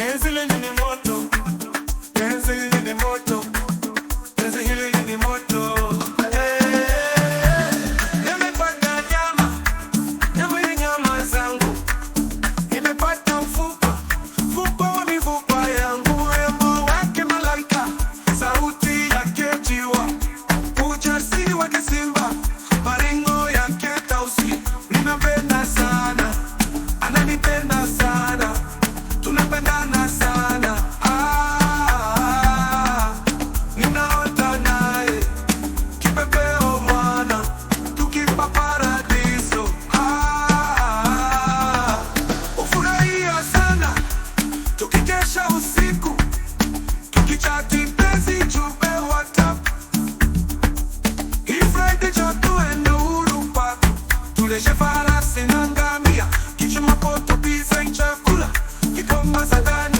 Penzi hili ni moto, penzi hili ni moto, penzi hili ni moto. Nimepata nyama ya nyama zangu, nimepata mfupa wa mifupa yangu, urembo wake malaika, sauti yake jiwa, ujasiri wake simba, maringo yake tausi. Ninampenda sana, ananipenda sana, tunapendana sana. Ninaota naye kipepeo mwana, tukipa paradiso. Ufurahia sana tukikesha usiku, tukichati penzi jumbe WhatsApp. Hii Friday jo tuende Uhuru Park, tuleshe farasi na ngamia, kisha mapoto pizza chakula kigoma za ndani.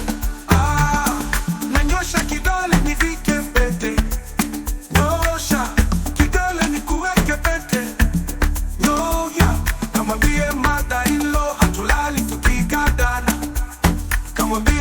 Nanyosha kidole nivike pete, nyosha kidole nikuweke pete, nyoya. Kamwambie mother-in-law hatulali tukikadana, kamwambie